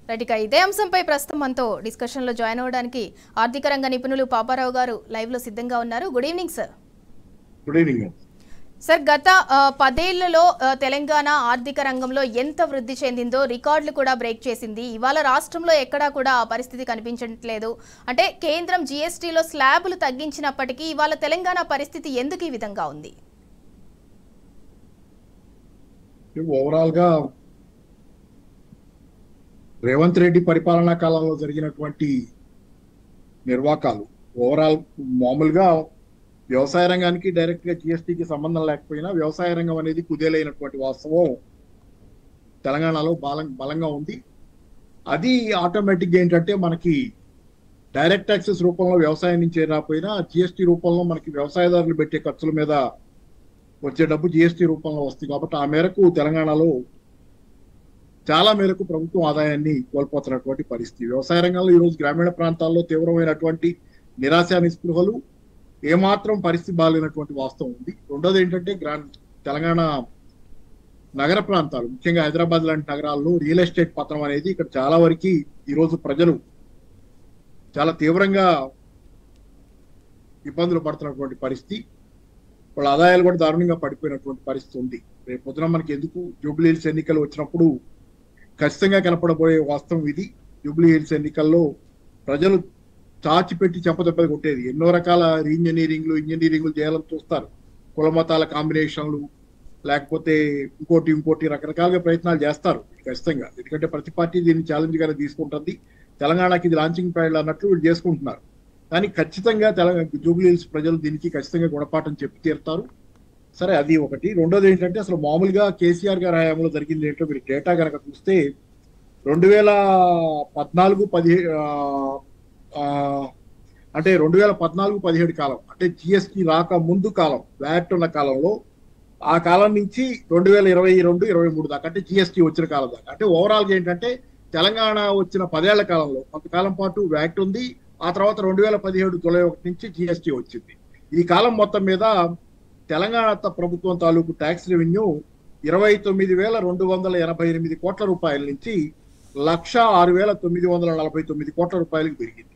Right, ఇక ఇదే అంశంపై ప్రస్తుతం మనతో డిస్కషన్లో జాయిన్ అవ్వడానికి ఆర్థిక రంగ నిపుణులు పాపారావు గారు లైవ్లో సిద్ధంగా ఉన్నారు. Good evening sir. Good evening sir, గత 10 ఏళ్లలో తెలంగాణ ఆర్థిక రంగంలో ఎంత వృద్ధి చెందిందో రికార్డులు కూడా బ్రేక్ చేసింది. ఇవాళ రాష్ట్రంలో ఎక్కడా కూడా ఆ పరిస్థితి కనిపించట్లేదు. అంటే కేంద్రం జీఎస్టీలో స్లాబులు తగ్గించినప్పటికీ ఇవాళ తెలంగాణ పరిస్థితి ఎందుకు ఈ విధంగా ఉంది? ఓవరాల్ గా రేవంత్ రెడ్డి పరిపాలనా కాలంలో జరిగినటువంటి నిర్వాకాలు ఓవరాల్ మామూలుగా వ్యవసాయ రంగానికి డైరెక్ట్ గా జిఎస్టీకి సంబంధం లేకపోయినా వ్యవసాయ రంగం అనేది కుదేలైనటువంటి వాస్తవం తెలంగాణలో బలంగా ఉంది. అది ఆటోమేటిక్ గా ఏంటంటే మనకి డైరెక్ట్ ట్యాక్సెస్ రూపంలో వ్యవసాయం నుంచి రాకపోయినా జిఎస్టీ రూపంలో మనకి వ్యవసాయదారులు పెట్టే ఖర్చుల మీద వచ్చే డబ్బు జిఎస్టీ రూపంలో వస్తుంది. కాబట్టి ఆ మేరకు తెలంగాణలో చాలా మేరకు ప్రభుత్వం ఆదాయాన్ని కోల్పోతున్నటువంటి పరిస్థితి. వ్యవసాయ రంగంలో ఈరోజు గ్రామీణ ప్రాంతాల్లో తీవ్రమైనటువంటి నిరాశ నిస్పృహలు, ఏమాత్రం పరిస్థితి బాగాలేనటువంటి వాస్తవం ఉంది. రెండోది ఏంటంటే తెలంగాణ నగర ప్రాంతాలు, ముఖ్యంగా హైదరాబాద్ లాంటి నగరాల్లో రియల్ ఎస్టేట్ పతనం అనేది ఇక్కడ చాలా వరకు ఈరోజు ప్రజలు చాలా తీవ్రంగా ఇబ్బందులు పడుతున్నటువంటి పరిస్థితి. వాళ్ళ ఆదాయాలు కూడా దారుణంగా పడిపోయినటువంటి పరిస్థితి ఉంది. రేపు పొద్దున మనకి ఎందుకు జూబ్లీ హిల్స్ ఎన్నికలు వచ్చినప్పుడు ఖచ్చితంగా కనపడబోయే వాస్తవం ఇది. జూబ్లీ హిల్స్ ఎన్నికల్లో ప్రజలు చాచిపెట్టి చెంపదెబ్బలు కొట్టేది. ఎన్నో రకాల ఇంజనీరింగ్లు చేయాలని చూస్తారు. కుల మతాల కాంబినేషన్లు, లేకపోతే ఇంకోటి రకరకాలుగా ప్రయత్నాలు చేస్తారు ఖచ్చితంగా. ఎందుకంటే ప్రతి పార్టీ దీన్ని ఛాలెంజ్ గానే తీసుకుంటుంది. తెలంగాణకి ఇది లాంచింగ్ ప్యాడ్ అన్నట్లు వీళ్ళు చేసుకుంటున్నారు. కానీ ఖచ్చితంగా జూబ్లీ హిల్స్ ప్రజలు దీనికి ఖచ్చితంగా గుణపాఠం చెప్పి తీరుతారు. సరే, అది ఒకటి. రెండోది ఏంటంటే అసలు మామూలుగా కేసీఆర్ గారి హయాంలో జరిగింది ఏంటో మీరు డేటా కనుక చూస్తే 2014-17 కాలం, అంటే జిఎస్టీ రాక ముందు కాలం, వ్యాట్ ఉన్న కాలంలో, ఆ కాలం నుంచి 2022-23 దాకా, అంటే జిఎస్టీ వచ్చిన కాలం దాకా, అంటే ఓవరాల్ గా ఏంటంటే తెలంగాణ వచ్చిన 10 ఏళ్ల కాలంలో కొంతకాలం పాటు వ్యాట్ ఉంది. ఆ తర్వాత 2017 జూలై 1 నుంచి జిఎస్టీ వచ్చింది. ఈ కాలం మొత్తం మీద తెలంగాణ ప్రభుత్వం తాలూకు ట్యాక్స్ రెవెన్యూ 29,288 కోట్ల రూపాయల నుంచి 1,06,949 కోట్ల రూపాయలకు పెరిగింది.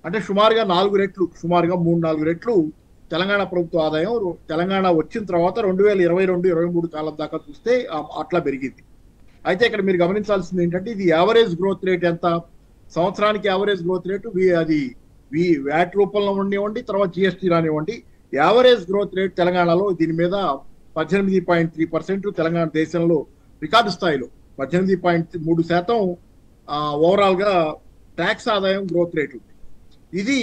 అంటే సుమారుగా 3-4 రెట్లు తెలంగాణ ప్రభుత్వ ఆదాయం తెలంగాణ వచ్చిన తర్వాత 2022-23 కాలం దాకా చూస్తే అట్లా పెరిగింది. అయితే ఇక్కడ మీరు గమనించాల్సింది ఏంటంటే ఇది యావరేజ్ గ్రోత్ రేట్ ఎంత, సంవత్సరానికి యావరేజ్ గ్రోత్ రేటు అది వ్యాట్ రూపంలో ఉండనివ్వండి, తర్వాత జిఎస్టీ రానివ్వండి, యావరేజ్ గ్రోత్ రేట్ తెలంగాణలో దీని మీద 18.3% తెలంగాణ దేశంలో రికార్డు స్థాయిలో 18.3% ఓవరాల్ గా ట్యాక్స్ ఆదాయం గ్రోత్ రేట్ ఉంది. ఇది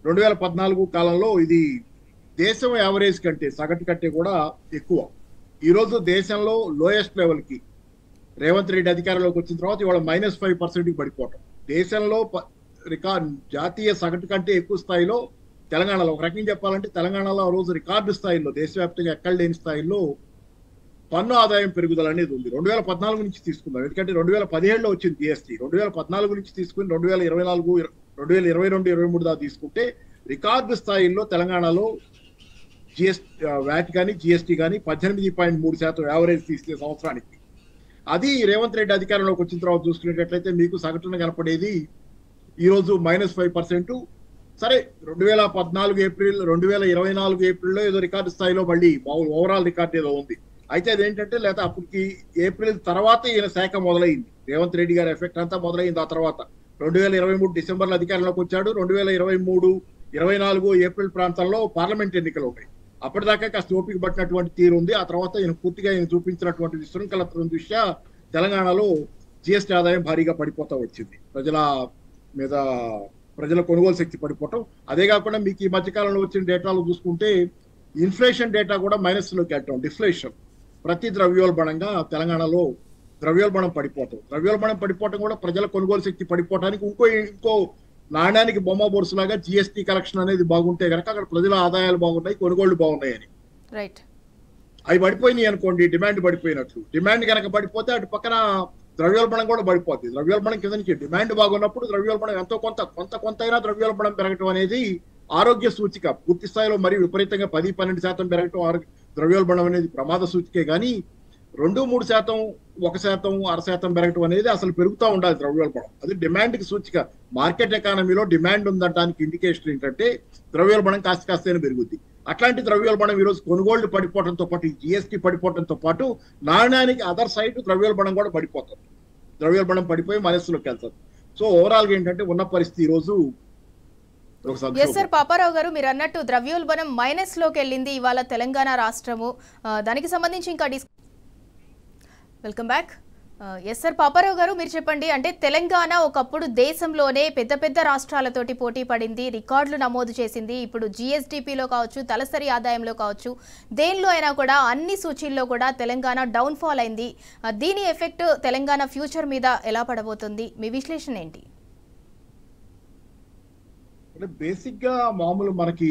2014 కాలంలో ఇది దేశం యావరేజ్ కంటే, సగటు కంటే కూడా ఎక్కువ. ఈరోజు దేశంలో లోయెస్ట్ లెవెల్ కి రేవంత్ రెడ్డి అధికారంలోకి వచ్చిన తర్వాత ఇవాళ -5% పడిపోవటం. దేశంలో జాతీయ సగటు కంటే ఎక్కువ స్థాయిలో తెలంగాణలో, ఒక రకంగా చెప్పాలంటే తెలంగాణలో ఆ రోజు రికార్డు స్థాయిలో, దేశవ్యాప్తంగా ఎక్కడ లేని స్థాయిలో పన్ను ఆదాయం పెరుగుదల అనేది ఉంది. 2014 నుంచి తీసుకుందాం, ఎందుకంటే 2017లో వచ్చింది జిఎస్టీ. 2014 నుంచి తీసుకుని 2022-23 దాకా తీసుకుంటే రికార్డు స్థాయిలో తెలంగాణలో వ్యాట్ కానీ జిఎస్టీ కానీ 18.3% యావరేజ్ తీసుకునే సంవత్సరానికి. అది రేవంత్ రెడ్డి అధికారంలోకి వచ్చిన తర్వాత చూసుకునేటట్లయితే మీకు సగటున కనపడేది ఈరోజు -5%. సరే, 2014 ఏప్రిల్ 2024 ఏప్రిల్లో ఏదో రికార్డు స్థాయిలో మళ్ళీ ఓవరాల్ రికార్డు ఏదో ఉంది. అయితే అదేంటంటే లేదా అప్పటికి ఏప్రిల్ తర్వాత ఈయన శాఖ మొదలైంది, రేవంత్ రెడ్డి గారి ఎఫెక్ట్ అంతా మొదలైంది. ఆ తర్వాత 2023 డిసెంబర్లో అధికారంలోకి వచ్చాడు. 2023-24 ఏప్రిల్ ప్రాంతంలో పార్లమెంట్ ఎన్నికలు ఉంటాయి. అప్పటిదాకా కాస్త ఓపిక పట్టినటువంటి తీరు ఉంది. ఆ తర్వాత ఈయన పూర్తిగా చూపించినటువంటి విశృంఖలత్వం దృష్ట్యా తెలంగాణలో జిఎస్టీ ఆదాయం భారీగా పడిపోతా వచ్చింది. ప్రజల కొనుగోలు శక్తి పడిపోవటం. అదే కాకుండా మీకు ఈ మధ్యకాలంలో వచ్చిన డేటాలు చూసుకుంటే ఇన్ఫ్లేషన్ డేటా కూడా మైనస్లోకి వెళ్ళటం, డిఫ్లేషన్, ప్రతి ద్రవ్యోల్బణంగా తెలంగాణలో ద్రవ్యోల్బణం పడిపోవటం కూడా ప్రజల కొనుగోలు శక్తి పడిపోవటానికి ఇంకో నాణ్యానికి బొమ్మ బొరుసులాగా జిఎస్టీ కలెక్షన్ అనేది బాగుంటే కనుక అక్కడ ప్రజల ఆదాయాలు బాగున్నాయి, కొనుగోళ్లు బాగున్నాయని. అవి పడిపోయినాయి అనుకోండి, డిమాండ్ పడిపోయినట్లు. డిమాండ్ కనుక పడిపోతే అటు పక్కన ద్రవ్యోల్బణం కూడా పడిపోతుంది. ద్రవ్యోల్బణం కింద నుంచి డిమాండ్ బాగున్నప్పుడు ద్రవ్యోల్బణం ఎంతో కొంత అయినా ద్రవ్యోల్బణం పెరగటం అనేది ఆరోగ్య సూచిక. పూర్తి స్థాయిలో మరి విపరీతంగా 10-12% పెరగటం ద్రవ్యోల్బణం అనేది ప్రమాద సూచికే. కానీ 2-3%, 1%, 0.5% పెరగటం అనేది అసలు పెరుగుతూ ఉండాలి ద్రవ్యోల్బణం. అది డిమాండ్కి సూచిక. మార్కెట్ ఎకానమీలో డిమాండ్ ఉందనడానికి ఇండికేషన్ ఏంటంటే ద్రవ్యోల్బణం కాస్తైనా పెరుగుద్ది. అట్లాంటి ద్రవ్యోల్బణం ఈరోజు కొనుగోళ్లు పడిపోవడంతో పాటు, ఈ జిఎస్టీ పడిపోవడంతో పాటు నాణ్యానికి అదర్ సైడ్ ద్రవ్యోల్బణం కూడా పడిపోతుంది. ద్రవ్యోల్బణం పడిపోయి మైనస్లోకి వెళ్తుంది. సో ఓవరాల్ గా ఏంటంటే ఉన్న పరిస్థితి ఈ రోజు సార్ పాపారావు గారు, మీరు అన్నట్టు ద్రవ్యోల్బణం మైనస్ లోకి వెళ్ళింది ఇవాళ తెలంగాణ రాష్ట్రము. దానికి సంబంధించి ఇంకా వెల్కమ్ బ్యాక్. సార్ పాపారావు గారు, మీరు చెప్పండి. అంటే తెలంగాణ ఒకప్పుడు దేశంలోనే పెద్ద పెద్ద రాష్ట్రాలతోటి పోటీ పడింది, రికార్డులు నమోదు చేసింది. ఇప్పుడు జిఎస్డిపిలో కావచ్చు, తలసరి ఆదాయంలో కావచ్చు, దేనిలో అయినా కూడా అన్ని సూచీల్లో కూడా తెలంగాణ డౌన్ ఫాల్ అయింది. దీని ఎఫెక్ట్ తెలంగాణ ఫ్యూచర్ మీద ఎలా పడబోతుంది? మీ విశ్లేషణ ఏంటి? అంటే బేసిక్ గా మామూలు మనకి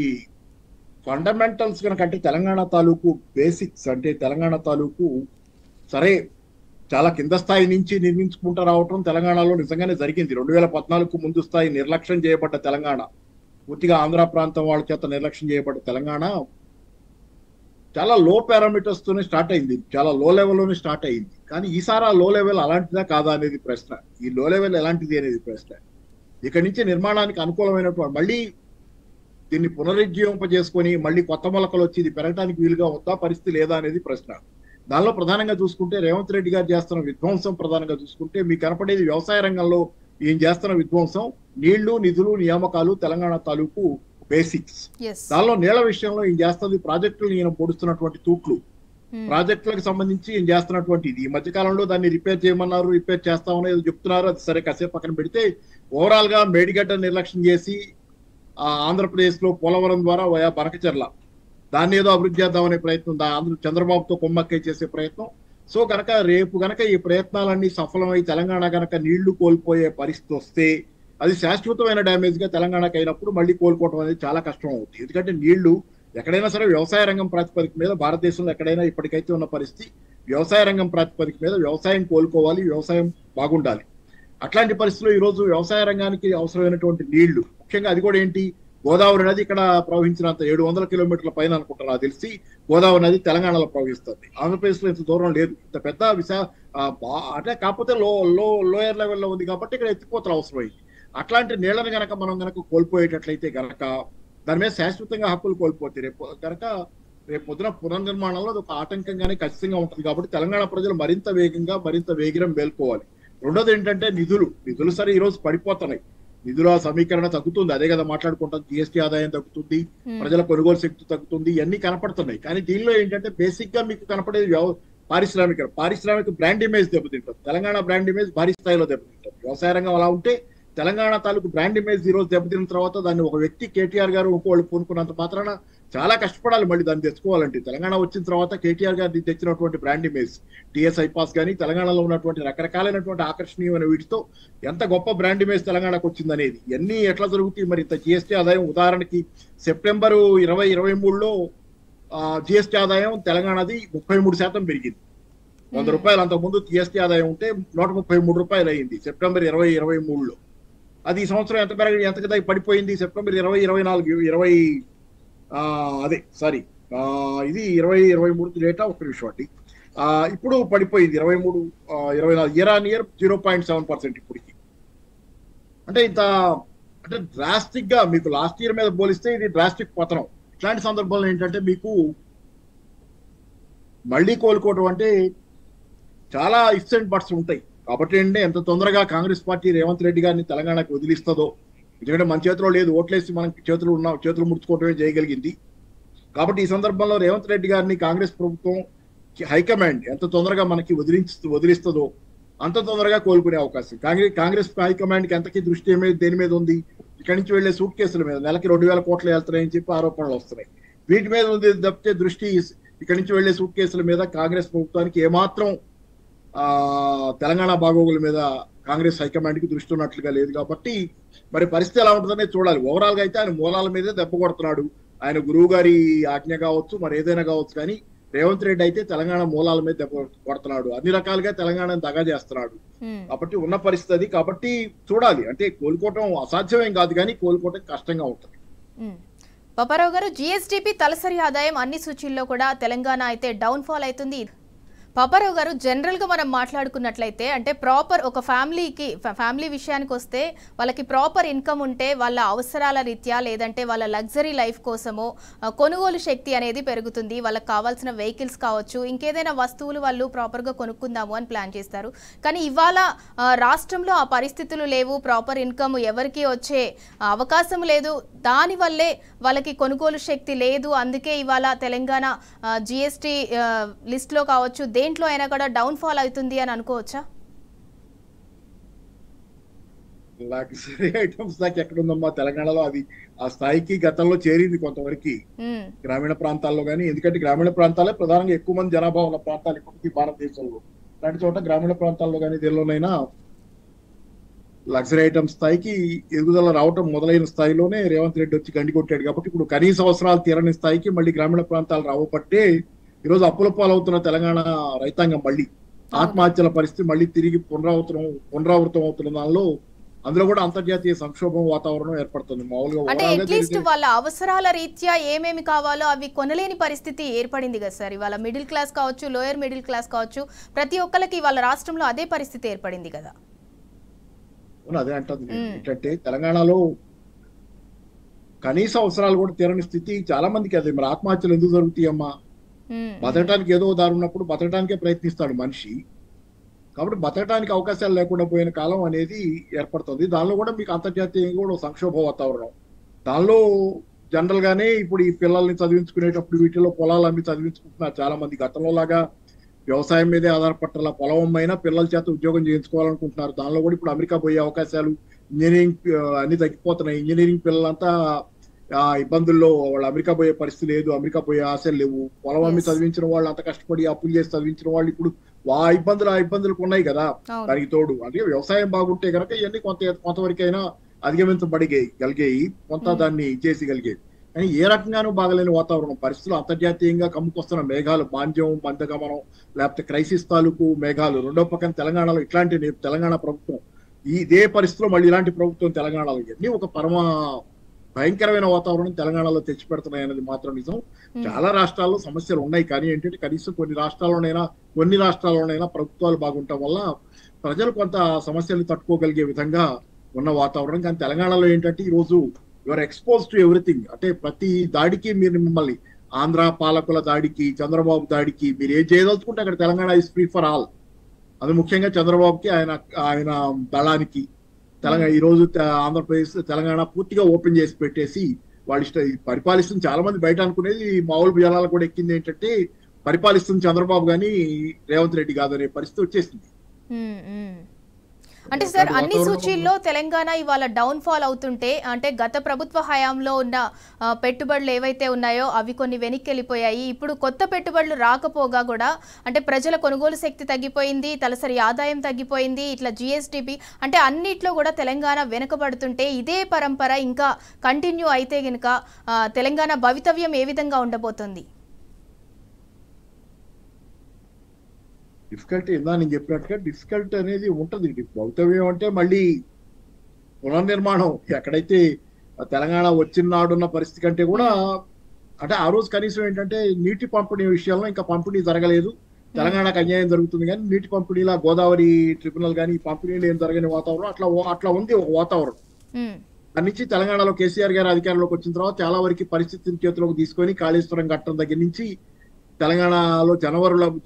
ఫండమెంటల్స్ కనుక, అంటే తెలంగాణ తాలూకు బేసిక్స్, అంటే తెలంగాణ తాలూకు సరే చాలా కింద స్థాయి నుంచి నిర్మించుకుంటూ రావటం తెలంగాణలో నిజంగానే జరిగింది. 2014కు ముందు స్థాయి నిర్లక్ష్యం చేయబడ్డ తెలంగాణ, పూర్తిగా ఆంధ్ర ప్రాంతం వాళ్ళ చేత నిర్లక్ష్యం చేయబడ్డ తెలంగాణ చాలా లో పారామీటర్స్ తోనే స్టార్ట్ అయింది, చాలా లో లెవెల్లోనే స్టార్ట్ అయింది. కానీ ఈసారి ఆ లో లెవెల్ అలాంటిదా కాదా అనేది ప్రశ్న. ఈ లో లెవెల్ ఎలాంటిది అనేది ప్రశ్న. ఇక్కడి నుంచి నిర్మాణానికి అనుకూలమైనటువంటి మళ్ళీ దీన్ని పునరుజ్జీవింపజేసుకొని మళ్ళీ కొత్త మొలకలు వచ్చి ఇది పెరగడానికి వీలుగా ఉందా, పరిస్థితి లేదా అనేది ప్రశ్న. దానిలో ప్రధానంగా చూసుకుంటే రేవంత్ రెడ్డి గారు చేస్తున్న విధ్వంసం ప్రధానంగా చూసుకుంటే మీకు కనపడేది వ్యవసాయ రంగంలో ఈయన చేస్తున్న విధ్వంసం. నీళ్లు, నిధులు, నియామకాలు తెలంగాణ తాలూకు బేసిక్స్. దానిలో నీళ్ల విషయంలో ఈయన చేస్తుంది ప్రాజెక్టులు, ఈయన పొడుస్తున్నటువంటి తూట్లు, ప్రాజెక్టులకు సంబంధించి ఈయన చేస్తున్నటువంటి ఇది. ఈ మధ్యకాలంలో దాన్ని రిపేర్ చేయమన్నారు, రిపేర్ చేస్తామని ఏదో చెప్తున్నారు. అది సరే కాసేపు పక్కన పెడితే ఓవరాల్ గా మేడిగడ్డ నిర్లక్ష్యం చేసి ఆంధ్రప్రదేశ్ లో పోలవరం ద్వారా వయా బనకచెర్ల దాన్ని ఏదో అభివృద్ధి చేద్దామనే ప్రయత్నం, చంద్రబాబుతో కొమ్మక్కై చేసే ప్రయత్నం. సో కనుక రేపు గనక ఈ ప్రయత్నాలన్నీ సఫలమై తెలంగాణ గనక నీళ్లు కోల్పోయే పరిస్థితి వస్తే అది శాశ్వతమైన డ్యామేజ్ గా తెలంగాణకు అయినప్పుడు మళ్ళీ కోలుకోవడం అనేది చాలా కష్టం అవుతుంది. ఎందుకంటే నీళ్లు ఎక్కడైనా సరే వ్యవసాయ రంగం ప్రాతిపదిక మీద, భారతదేశంలో ఎక్కడైనా ఇప్పటికైతే ఉన్న పరిస్థితి వ్యవసాయ రంగం ప్రాతిపదిక మీద వ్యవసాయం కోలుకోవాలి, వ్యవసాయం బాగుండాలి. అట్లాంటి పరిస్థితుల్లో ఈ రోజు వ్యవసాయ రంగానికి అవసరమైనటువంటి నీళ్లు, ముఖ్యంగా అది కూడా ఏంటి, గోదావరి నది ఇక్కడ ప్రవహించినంత 700 కిలోమీటర్ల పైన అనుకుంటున్నా తెలిసి గోదావరి నది తెలంగాణలో ప్రవహిస్తుంది. ఆంధ్రప్రదేశ్ లో ఇంత దూరం లేదు. ఇంత పెద్ద అంటే కాకపోతే లోయర్ లెవెల్లో ఉంది కాబట్టి ఇక్కడ ఎత్తిపోతలు అవసరమైంది. అట్లాంటి నీళ్లను గనక మనం గనక కోల్పోయేటట్లయితే గనక దాని మీద శాశ్వతంగా హక్కులు కోల్పోతే రేపు పొద్దున పునర్నిర్మాణంలో అది ఒక ఆటంకంగానే ఖచ్చితంగా ఉంటుంది. కాబట్టి తెలంగాణ ప్రజలు మరింత వేగంగా, మరింత వేగిరం మేల్కోవాలి. రెండోది ఏంటంటే నిధులు సరే ఈ రోజు పడిపోతున్నాయి. నిధుల సమీకరణ తగ్గుతుంది, అదే కదా మాట్లాడుకుంటాం. జిఎస్టీ ఆదాయం తగ్గుతుంది, ప్రజల కొనుగోలు శక్తి తగ్గుతుంది, ఇవన్నీ కనపడుతున్నాయి. కానీ దీనిలో ఏంటంటే బేసిక్ గా మీకు కనపడేది పారిశ్రామిక బ్రాండ్ ఇమేజ్ దెబ్బతింటుంది. తెలంగాణ బ్రాండ్ ఇమేజ్ భారీ స్థాయిలో దెబ్బతింటుంది. వ్యవసాయ రంగం అలా ఉంటే తెలంగాణ తాలూకు బ్రాండ్ ఇమేజ్ ఈ రోజు దెబ్బతిన్న తర్వాత దాన్ని ఒక వ్యక్తి కేటీఆర్ గారు ఇంకోళ్ళు పూనుకున్నంత మాత్రాన చాలా కష్టపడాలి మళ్ళీ దాన్ని తెచ్చుకోవాలంటే. తెలంగాణ వచ్చిన తర్వాత కేటీఆర్ గారు తెచ్చినటువంటి బ్రాండ్ ఇమేజ్, టీఎస్ ఐపాస్ కానీ తెలంగాణలో ఉన్నటువంటి రకరకాలైనటువంటి ఆకర్షణీయమైన వీటితో ఎంత గొప్ప బ్రాండ్ ఇమేజ్ తెలంగాణకు వచ్చింది అనేది ఇవన్నీ ఎట్లా జరుగుతాయి. మరి ఇంత జిఎస్టీ ఆదాయం ఉదాహరణకి సెప్టెంబరు 2023లో జిఎస్టీ ఆదాయం తెలంగాణది 33% పెరిగింది. 100 రూపాయలు అంతకుముందు జిఎస్టీ ఆదాయం ఉంటే 133 రూపాయలు అయింది సెప్టెంబర్ 2023లో. అది ఈ సంవత్సరం ఎంత పడిపోయింది సెప్టెంబర్ 2024 ఇది 2023 డేటా ఒక నిమిషం అండి. ఇప్పుడు పడిపోయింది 23-24 ఇయర్ ఆన్ ఇయర్ 0.7% ఇప్పటికి. అంటే డ్రాస్టిక్ గా మీకు లాస్ట్ ఇయర్ మీద పోలిస్తే ఇది డ్రాస్టిక్ పతనం. ఇట్లాంటి సందర్భాల్లో ఏంటంటే మీకు మళ్ళీ కోలుకోవటం అంటే చాలా ఇఫ్స్ అండ్ బట్స్ ఉంటాయి. కాబట్టి ఏంటంటే ఎంత తొందరగా కాంగ్రెస్ పార్టీ రేవంత్ రెడ్డి గారిని తెలంగాణకు వదిలిస్తుందో, ఎందుకంటే మన చేతిలో లేదు, ఓట్లేసి మనకి చేతులు ముడుచుకోవటమే చేయగలిగింది. కాబట్టి ఈ సందర్భంలో రేవంత్ రెడ్డి గారిని కాంగ్రెస్ ప్రభుత్వం హైకమాండ్ ఎంత తొందరగా మనకి వదిలిస్తుందో అంత తొందరగా కోలుకునే అవకాశం. కాంగ్రెస్ హైకమాండ్ కి ఎంతకీ దృష్టి దేని మీద ఉంది, ఇక్కడి నుంచి వెళ్లే సూట్ కేసుల మీద. నెలకి 2000 కోట్లు వెళ్తున్నాయని చెప్పి ఆరోపణలు వస్తున్నాయి. వీటి మీద ఉంది తప్పితే దృష్టి ఇక్కడి నుంచి వెళ్లే సూట్ కేసుల మీద కాంగ్రెస్ ప్రభుత్వానికి ఏమాత్రం తెలంగాణ బాగోగుల మీద కాంగ్రెస్ హైకమాండ్ కి దృష్టి ఉన్నట్లుగా లేదు. కాబట్టి మరి పరిస్థితి ఎలా ఉంటుందనే చూడాలి. ఓవరాల్ గా అయితే ఆయన మూలాల మీదే దెబ్బ కొడుతున్నాడు. ఆయన గురువు గారి ఆజ్ఞ కావచ్చు, మరి ఏదైనా కావచ్చు, కానీ రేవంత్ రెడ్డి అయితే తెలంగాణ మూలాల మీద దెబ్బ కొడుతున్నాడు. అన్ని రకాలుగా తెలంగాణను దగా చేస్తున్నాడు. కాబట్టి ఉన్న పరిస్థితి. కాబట్టి చూడాలి. అంటే కోలుకోవటం అసాధ్యమేం కాదు, కానీ కోలుకోవటం కష్టంగా ఉంటుంది. పాపారావు గారు, జిఎస్డిపి తలసరి ఆదాయం అన్ని సూచీల్లో కూడా తెలంగాణ అయితే డౌన్ ఫాల్ అవుతుంది. పాపారావు గారు, జనరల్గా మనం మాట్లాడుకున్నట్లయితే అంటే ప్రాపర్ ఒక ఫ్యామిలీ విషయానికి వస్తే వాళ్ళకి ప్రాపర్ ఇన్కమ్ ఉంటే వాళ్ళ అవసరాల రీత్యా లేదంటే వాళ్ళ లగ్జరీ లైఫ్ కోసమో కొనుగోలు శక్తి అనేది పెరుగుతుంది. వాళ్ళకి కావాల్సిన వెహికల్స్ కావచ్చు, ఇంకేదైనా వస్తువులు వాళ్ళు ప్రాపర్గా కొనుక్కుందాము అని ప్లాన్ చేస్తారు. కానీ ఇవాళ రాష్ట్రంలో ఆ పరిస్థితులు లేవు, ప్రాపర్ ఇన్కమ్ ఎవరికి వచ్చే అవకాశం లేదు, దానివల్లే వాళ్ళకి కొనుగోలు శక్తి లేదు. అందుకే ఇవాళ తెలంగాణ జిఎస్టీ లిస్ట్లో కావచ్చు దేంట్లో అయినా కూడా డౌన్ ఫాల్ అవుతుంది అని అనుకోవచ్చా? లగ్జరీ ఐటమ్స్ దాకా ఎక్కడుందమ్మా తెలంగాణలో? అది ఆ స్థాయికి గతంలో చేరింది కొంతవరకు గ్రామీణ ప్రాంతాల్లో కానీ. ఎందుకంటే గ్రామీణ ప్రాంతాలే ప్రధానంగా ఎక్కువ మంది జనాభా ఉన్న ప్రాంతాలు ఇప్పటికీ భారతదేశంలో. అలాంటి చోట గ్రామీణ ప్రాంతాల్లో కానీ దేనిలోనైనా లగ్జరీ ఐటమ్స్ స్థాయికి ఎదుగుదల రావటం మొదలైన స్థాయిలోనే రేవంత్ రెడ్డి వచ్చి గండి కొట్టాడు. కాబట్టి ఇప్పుడు కనీస అవసరాలు తీరని స్థాయికి మళ్ళీ గ్రామీణ ప్రాంతాలు రావబట్టే ఈరోజు అప్పుల పాలవుతున్న తెలంగాణ రైతాంగం మళ్ళీ ఆత్మహత్యల పరిస్థితి మళ్ళీ తిరిగి పునరావృతం అవుతున్న దానిలో అందులో కూడా అంతర్జాతీయ సంక్షోభం వాతావరణం ఏర్పడుతుంది. అంటే అట్లీస్ట్ వాళ్ళ అవసరాల రీత్యా ఏమేమి కావాలో అవి కొనలేని పరిస్థితి ఏర్పడింది కదా సార్. ఇవాళ మిడిల్ క్లాస్ కావచ్చు, లోయర్ మిడిల్ క్లాస్ కావచ్చు, ప్రతి ఒక్కరికి వాళ్ళ రాష్ట్రంలో అదే పరిస్థితి ఏర్పడింది కదా. అదే అంటుంది ఏంటంటే తెలంగాణలో కనీస అవసరాలు కూడా తీరని స్థితి చాలా మందికి. అదే మరి ఆత్మహత్యలు ఎందుకు జరుగుతాయమ్మా? బతకడానికి ఏదో దారి ఉన్నప్పుడు బతకడానికే ప్రయత్నిస్తాడు మనిషి. కాబట్టి బతకడానికి అవకాశాలు లేకుండా పోయిన కాలం అనేది ఏర్పడుతుంది. దానిలో కూడా మీకు అంతర్జాతీయంగా కూడా సంక్షోభ వాతావరణం. దానిలో జనరల్ గానే ఇప్పుడు ఈ పిల్లల్ని చదివించుకునేటప్పుడు వీటిలో పొలాలు అమ్మి చదివించుకుంటున్నారు చాలా మంది. గతంలో లాగా వ్యవసాయం మీదే ఆధారపట్టాల, పొలం అమ్మైనా పిల్లల చేత ఉద్యోగం చేయించుకోవాలనుకుంటున్నారు. దానిలో కూడా ఇప్పుడు అమెరికా పోయే అవకాశాలు, ఇంజనీరింగ్ అన్ని తగ్గిపోతున్నాయి. ఇంజనీరింగ్ పిల్లలంతా ఇబ్బందుల్లో, వాళ్ళు అమెరికా పోయే పరిస్థితి లేదు, అమెరికా పోయే ఆశలు లేవు. పొలం అమ్మి చదివించిన వాళ్ళు, అంత కష్టపడి అప్పులు చేసి చదివించిన వాళ్ళు ఇప్పుడు ఆ ఇబ్బందులకు ఉన్నాయి కదా. దానికి తోడు అంటే వ్యవసాయం బాగుంటే కనుక ఇవన్నీ కొంతవరకైనా అధిగమించబడిగలిగాయి, కొంత దాన్ని చేసిగలిగేది. కానీ ఏ రకంగానూ బాగలేని వాతావరణం పరిస్థితులు, అంతర్జాతీయంగా కమ్ముకొస్తున్న మేఘాలు, మాంద్యం, మందగమనం, లేకపోతే క్రైసిస్ తాలూకు మేఘాలు. రెండో పక్కన తెలంగాణలో ఇట్లాంటి తెలంగాణ ప్రభుత్వం ఇదే పరిస్థితిలో మళ్ళీ ఇలాంటి ప్రభుత్వం తెలంగాణలో ఇవన్నీ ఒక భయంకరమైన వాతావరణం తెలంగాణలో తెచ్చి పెడుతున్నాయి అనేది మాత్రం నిజం. చాలా రాష్ట్రాల్లో సమస్యలు ఉన్నాయి. కానీ ఏంటంటే కనీసం కొన్ని రాష్ట్రాల్లోనైనా ప్రభుత్వాలు బాగుండటం వల్ల ప్రజలు కొంత సమస్యలు తట్టుకోగలిగే విధంగా ఉన్న వాతావరణం. కానీ తెలంగాణలో ఏంటంటే ఈరోజు యువర్ ఎక్స్పోజ్ టు ఎవ్రీథింగ్. అంటే ప్రతి దాడికి మిమ్మల్ని ఆంధ్ర పాలకుల దాడికి, చంద్రబాబు దాడికి మీరు ఏం చేయదలుచుకుంటే అక్కడ Telangana is free for all. అది ముఖ్యంగా చంద్రబాబుకి, ఆయన దళానికి. ఈ రోజు ఆంధ్రప్రదేశ్ తెలంగాణ పూర్తిగా ఓపెన్ చేసి పెట్టేసి వాళ్ళు పరిపాలిస్తుంది. చాలా మంది బయట అనుకునేది మామూలు జనాలు కూడా ఎక్కింది ఏంటంటే పరిపాలిస్తుంది చంద్రబాబు గాని రేవంత్ రెడ్డి కాదు అనే పరిస్థితి వచ్చేసింది. అంటే సార్ అన్ని సూచీల్లో తెలంగాణ ఇవాళ డౌన్ ఫాల్ అవుతుంటే, అంటే గత ప్రభుత్వ హయాంలో ఉన్న పెట్టుబడులు ఏవైతే ఉన్నాయో అవి కొన్ని వెనక్కి వెళ్ళిపోయాయి. ఇప్పుడు కొత్త పెట్టుబడులు రాకపోగా కూడా అంటే ప్రజల కొనుగోలు శక్తి తగ్గిపోయింది, తలసరి ఆదాయం తగ్గిపోయింది, ఇట్లా జిఎస్టిపి అంటే అన్నిట్లో కూడా తెలంగాణ వెనుకబడుతుంటే ఇదే పరంపర ఇంకా కంటిన్యూ అయితే గనుక తెలంగాణ భవితవ్యం ఏ విధంగా ఉండబోతుంది? డిఫికల్టీ నేను చెప్పినట్టుగా డిఫికల్ట్ అనేది ఉంటుంది. భవితవ్యం అంటే మళ్ళీ పునర్నిర్మాణం. ఎక్కడైతే తెలంగాణ వచ్చిన నాడున్న పరిస్థితి కంటే కూడా అంటే ఆ రోజు కనీసం ఏంటంటే నీటి పంపిణీ విషయంలో ఇంకా పంపిణీ జరగలేదు, తెలంగాణకు అన్యాయం జరుగుతుంది. కానీ నీటి పంపిణీలా గోదావరి ట్రిబ్యునల్ కానీ పంపిణీలు ఏం జరగని వాతావరణం అట్లా ఉంది ఒక వాతావరణం. దాని నుంచి తెలంగాణలో కేసీఆర్ గారు అధికారంలోకి వచ్చిన తర్వాత చాలా వరకు పరిస్థితిని చేతిలోకి తీసుకొని కాళేశ్వరం కట్టడం దగ్గర నుంచి తెలంగాణలో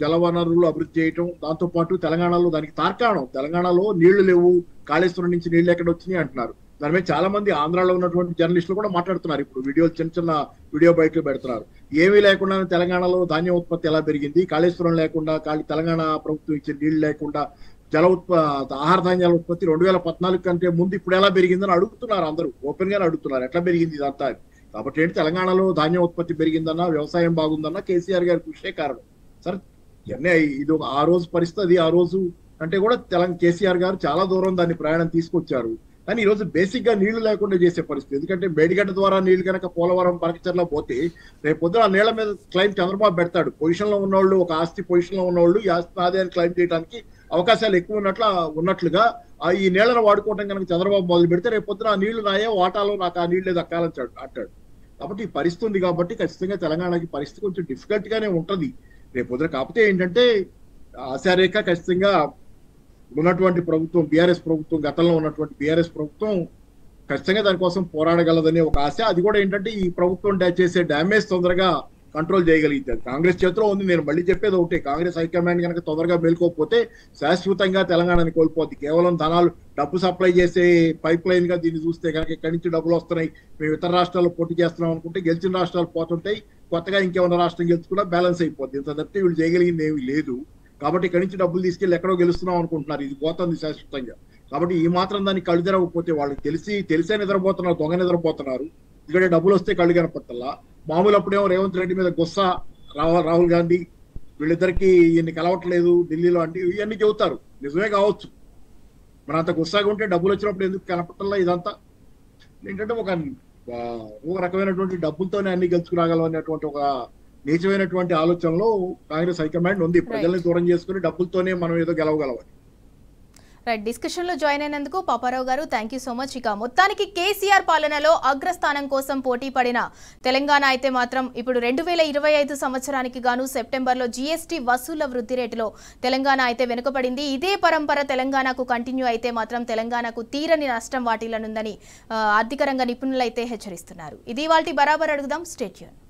జలవనరులు అభివృద్ధి చేయటం, దాంతోపాటు తెలంగాణలో దానికి తార్కాణం తెలంగాణలో నీళ్లు లేవు, కాళేశ్వరం నుంచి నీళ్లు ఎక్కడ వచ్చినాయి అంటున్నారు. దాని మీద చాలా మంది ఆంధ్రాలో ఉన్నటువంటి జర్నలిస్టులు కూడా మాట్లాడుతున్నారు. ఇప్పుడు వీడియోలు చిన్న వీడియో బయటలో పెడుతున్నారు. ఏమీ లేకుండా తెలంగాణలో ధాన్యం ఉత్పత్తి ఎలా పెరిగింది, కాళేశ్వరం లేకుండా తెలంగాణ ప్రభుత్వం ఇచ్చే నీళ్లు లేకుండా ఆహార ధాన్యాల ఉత్పత్తి 2014 కంటే ముందు ఇప్పుడు ఎలా పెరిగిందని అడుగుతున్నారు. అందరూ ఓపెన్ గానే అడుగుతున్నారు ఎట్లా పెరిగింది ఇదంతా. కాబట్టి ఏంటి తెలంగాణలో ధాన్యం ఉత్పత్తి పెరిగిందన్నా, వ్యవసాయం బాగుందన్నా కేసీఆర్ గారి కృషే కారణం. సరే ఇది ఆ రోజు పరిస్థితి. ఆ రోజు అంటే కూడా కేసీఆర్ గారు చాలా దూరం దాన్ని ప్రయాణం తీసుకొచ్చారు. కానీ ఈ రోజు బేసిక్ గా నీళ్లు లేకుండా చేసే పరిస్థితి. ఎందుకంటే మేడిగడ్డ ద్వారా నీళ్లు కనుక పోలవరం పరకచర్ల పోతే రేపు పొద్దున ఆ నీళ్ల మీద క్లైమ్ చంద్రబాబు పెడతాడు. పొజిషన్ లో ఉన్నవాళ్ళు, ఒక ఆస్తి పొజిషన్ లో ఉన్నవాళ్ళు ఈ ఆస్తి ఆదాయాన్ని క్లైమ్ చేయడానికి అవకాశాలు ఎక్కువ ఉన్నట్లుగా ఈ నీళ్లను వాడుకోవడం కనుక చంద్రబాబు మొదలు పెడితే రేపు పొద్దున ఆ నీళ్లు నాయే వాటాలో నాకు ఆ నీళ్లే దక్కాలని అంటాడు. కాబట్టి ఈ పరిస్థితి ఉంది కాబట్టి ఖచ్చితంగా తెలంగాణకి పరిస్థితి కొంచెం డిఫికల్ట్ గానే ఉంటది రేపు పొద్దున. కాకపోతే ఏంటంటే ఆశారేఖ ఖచ్చితంగా ఉన్నటువంటి ప్రభుత్వం బీఆర్ఎస్ ప్రభుత్వం, గతంలో ఉన్నటువంటి బీఆర్ఎస్ ప్రభుత్వం ఖచ్చితంగా దానికోసం పోరాడగలదనే ఒక ఆశ. అది కూడా ఏంటంటే ఈ ప్రభుత్వం చేసే డ్యామేజ్ తొందరగా కంట్రోల్ చేయగలిగితే. కాంగ్రెస్ చేతిలో ఉంది. నేను మళ్ళీ చెప్పేది ఒకటే, కాంగ్రెస్ హైకమాండ్ కనుక తొందరగా మేల్కోకపోతే శాశ్వతంగా తెలంగాణని కోల్పోద్ది. కేవలం ధనాలు డబ్బు సప్లై చేసే పైప్ లైన్ గా దీన్ని చూస్తే కనుక ఇక్కడి నుంచి డబ్బులు వస్తున్నాయి, మేము ఇతర రాష్ట్రాల్లో పోటీ చేస్తున్నాం అనుకుంటే గెలిచిన రాష్ట్రాలు పోతుంటాయి, కొత్తగా ఇంకేమైనా రాష్ట్రం గెలుచుకున్నా బ్యాలెన్స్ అయిపోద్ది. ఇంత తప్పితే వీళ్ళు చేయగలిగింది ఏమీ లేదు. కాబట్టి ఇక్కడి నుంచి డబ్బులు తీసుకెళ్లి ఎక్కడో గెలుస్తున్నాం అనుకుంటున్నారు, ఇది పోతుంది శాశ్వతంగా. కాబట్టి ఈ మాత్రం దాన్ని కళ్ళు తెరవకపోతే వాళ్ళకి తెలిసే నిద్రపోతున్నారు, దొంగ నిద్రపోతున్నారు. ఎందుకంటే డబ్బులు వస్తే కళ్ళు కనపడతల్లా. మామూలు అప్పుడేమో రేవంత్ రెడ్డి మీద గుస్సా, రాహుల్ గాంధీ వీళ్ళిద్దరికి ఈయన్ని కలవట్లేదు ఢిల్లీలో అంటే ఇవన్నీ చెబుతారు, నిజమే కావచ్చు. మరి అంత గుస్సాగా ఉంటే డబ్బులు వచ్చినప్పుడు ఎందుకు కనపడతల్లా ఇదంతా? ఏంటంటే ఒక రకమైనటువంటి డబ్బులతోనే అన్ని గెలుచుకురాగలం అనేటువంటి ఒక నీచమైనటువంటి ఆలోచనలో కాంగ్రెస్ హైకమాండ్ ఉంది. ప్రజల్ని దూరం చేసుకుని డబ్బులతోనే మనం ఏదో గెలవగలమని. రైట్, డిస్కషన్ లో జాయిన్ అయినందుకు పాపారావు గారు థ్యాంక్ యూ సో మచ్. ఇక మొత్తానికి కేసీఆర్ పాలనలో అగ్రస్థానం కోసం పోటీ పడిన తెలంగాణ అయితే మాత్రం ఇప్పుడు 2025 సంవత్సరానికి గాను సెప్టెంబర్లో జీఎస్టీ వసూళ్ల వృద్ధి రేటులో తెలంగాణ అయితే వెనుకబడింది. ఇదే పరంపర తెలంగాణకు కంటిన్యూ అయితే మాత్రం తెలంగాణకు తీరని నష్టం వాటిల్లనుందని ఆర్థిక రంగ నిపుణులు అయితే హెచ్చరిస్తున్నారు. ఇది వాల్టి బరాబర్ అడుగుదాం. Stay tune.